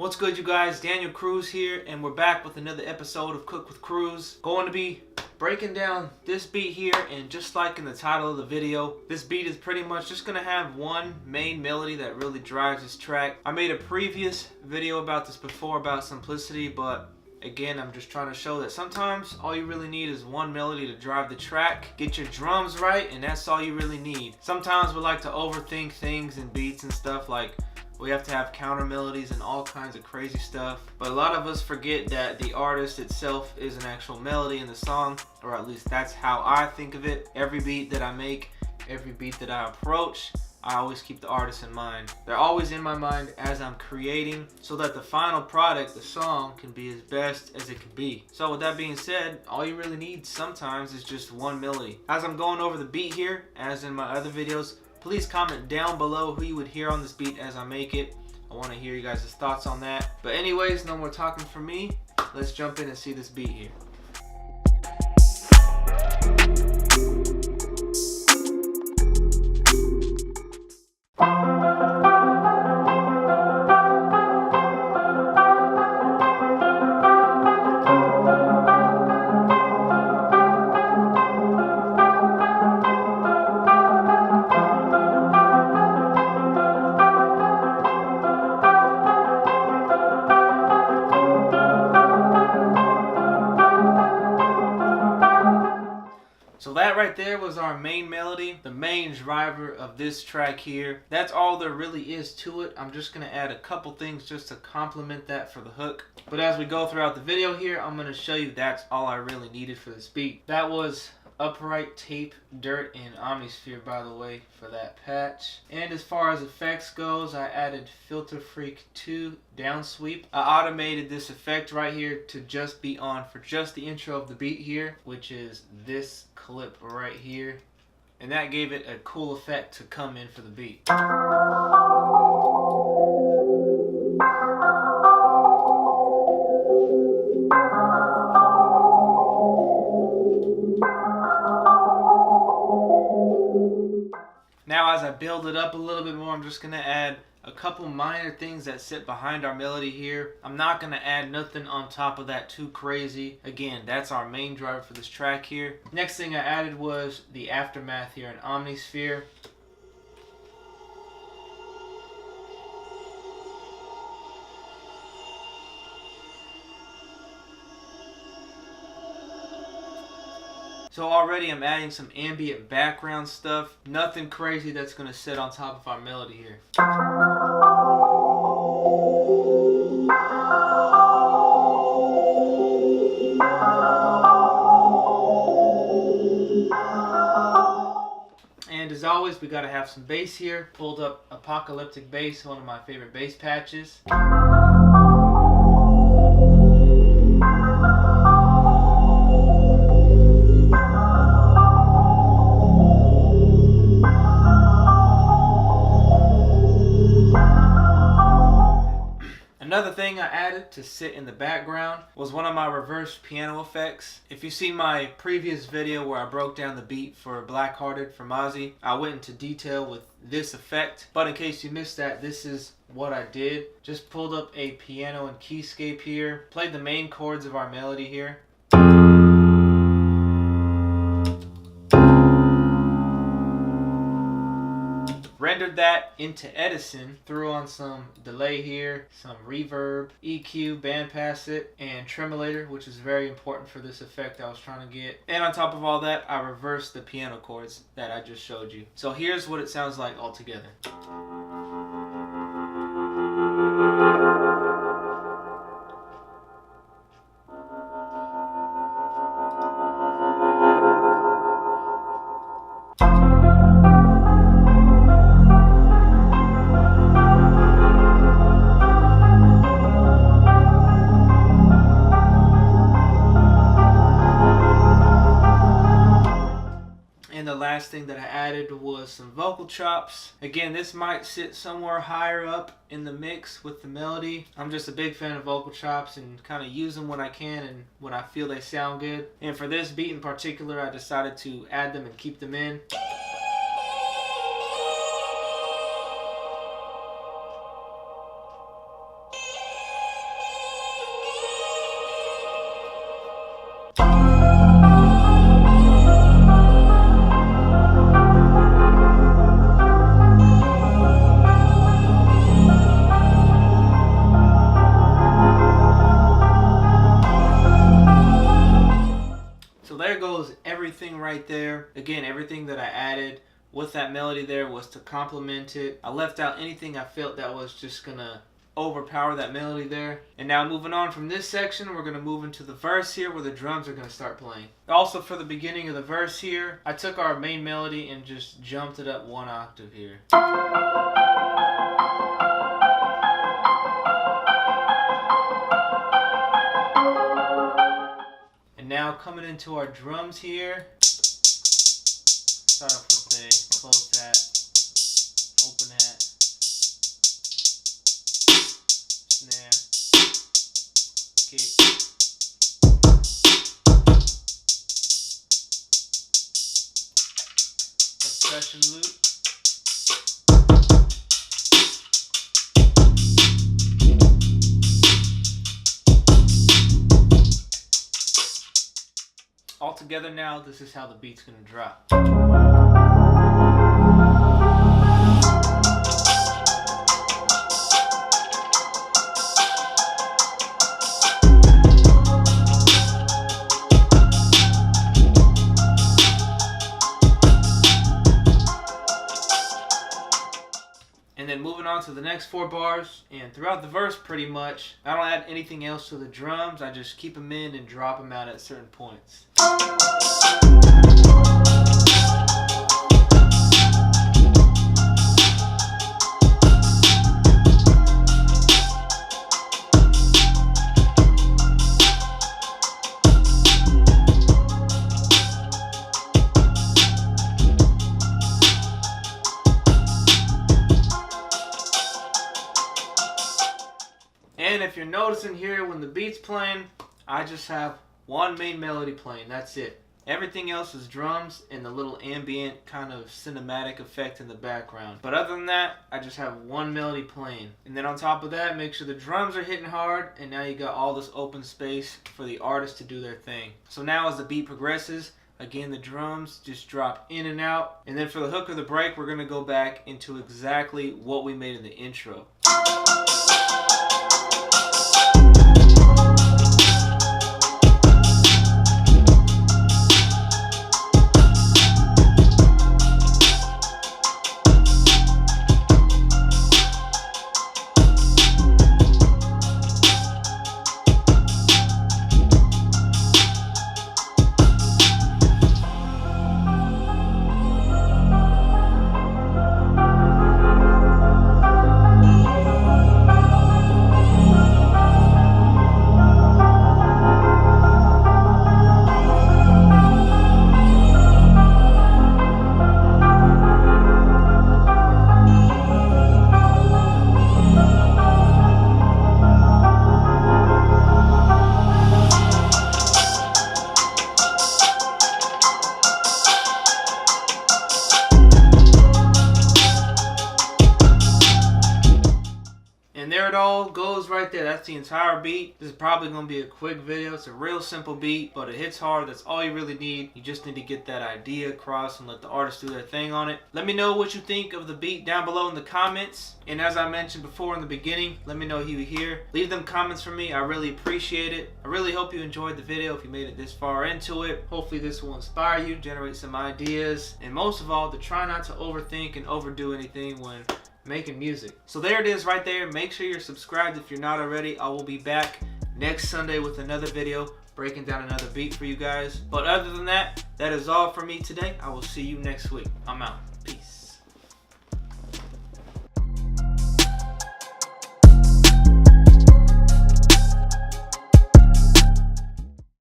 What's good, you guys? Daniel Cruz here, and we're back with another episode of Cook with Cruz. Going to be breaking down this beat here, and just like in the title of the video, this beat is pretty much just gonna have one main melody that really drives this track. I made a previous video about this before, about simplicity, but again, I'm just trying to show that sometimes all you really need is one melody to drive the track. Get your drums right, and that's all you really need. Sometimes we like to overthink things and beats and stuff, like we have to have counter melodies and all kinds of crazy stuff. But a lot of us forget that the artist itself is an actual melody in the song, or at least that's how I think of it. Every beat that I make, every beat that I approach, I always keep the artist in mind. They're always in my mind as I'm creating, so that the final product, the song, can be as best as it can be. So with that being said, all you really need sometimes is just one melody. As I'm going over the beat here, as in my other videos, please comment down below who you would hear on this beat as I make it. I want to hear you guys' thoughts on that. But anyways, no more talking from me. Let's jump in and see this beat here. So that right there was our main melody, the main driver of this track here. That's all there really is to it. I'm just going to add a couple things just to complement that for the hook. But as we go throughout the video here, I'm going to show you that's all I really needed for this beat. That was Upright, Tape, Dirt, and Omnisphere, by the way, for that patch. And as far as effects goes, I added Filter Freak 2 down sweep. I automated this effect right here to just be on for just the intro of the beat here, which is this clip right here. And that gave it a cool effect to come in for the beat. Now as I build it up a little bit more, I'm just going to add a couple minor things that sit behind our melody here. I'm not going to add nothing on top of that too crazy. Again, that's our main driver for this track here. Next thing I added was the aftermath here in Omnisphere. So already I'm adding some ambient background stuff. Nothing crazy that's going to sit on top of our melody here. And as always, we got to have some bass here. Pulled up Apocalyptic Bass, one of my favorite bass patches. Another thing I added to sit in the background was one of my reverse piano effects. If you see my previous video where I broke down the beat for Black Hearted from Ozzy, I went into detail with this effect. But in case you missed that, this is what I did. Just pulled up a piano and keyscape here, played the main chords of our melody here. Rendered that into Edison, threw on some delay here, some reverb, EQ, bandpass it, and tremolator, which is very important for this effect I was trying to get. And on top of all that, I reversed the piano chords that I just showed you. So here's what it sounds like all together. And the last thing that I added was some vocal chops. Again, this might sit somewhere higher up in the mix with the melody. I'm just a big fan of vocal chops and kind of use them when I can and when I feel they sound good. And for this beat in particular, I decided to add them and keep them in. everything right there. Again, everything that I added with that melody there was to complement it. I left out anything I felt that was just gonna overpower that melody there. And now moving on from this section, we're gonna move into the verse here where the drums are gonna start playing. Also for the beginning of the verse here, I took our main melody and just jumped it up 1 octave here. And now coming into our drums here, start off with a closed hat, open hat, snare, kick, percussion loop, all together now, this is how the beat's gonna drop. And then moving on to the next 4 bars, and throughout the verse pretty much, I don't add anything else to the drums, I just keep them in and drop them out at certain points. And if you're noticing here, when the beat's playing, I just have one main melody playing, that's it. Everything else is drums and the little ambient kind of cinematic effect in the background. But other than that, I just have one melody playing. And then on top of that, make sure the drums are hitting hard, and now you got all this open space for the artist to do their thing. So now as the beat progresses, again, the drums just drop in and out. And then for the hook or the break, we're gonna go back into exactly what we made in the intro. And there it all goes right there. That's the entire beat. This is probably going to be a quick video. It's a real simple beat, but it hits hard. That's all you really need. You just need to get that idea across and let the artist do their thing on it. Let me know what you think of the beat down below in the comments. And as I mentioned before in the beginning, let me know who you hear. Leave them comments for me. I really appreciate it. I really hope you enjoyed the video if you made it this far into it. Hopefully this will inspire you, generate some ideas, and most of all, to try not to overthink and overdo anything when making music. So there it is right there. Make sure you're subscribed if you're not already. I will be back next Sunday with another video breaking down another beat for you guys. But other than that, that is all for me today. I will see you next week. I'm out.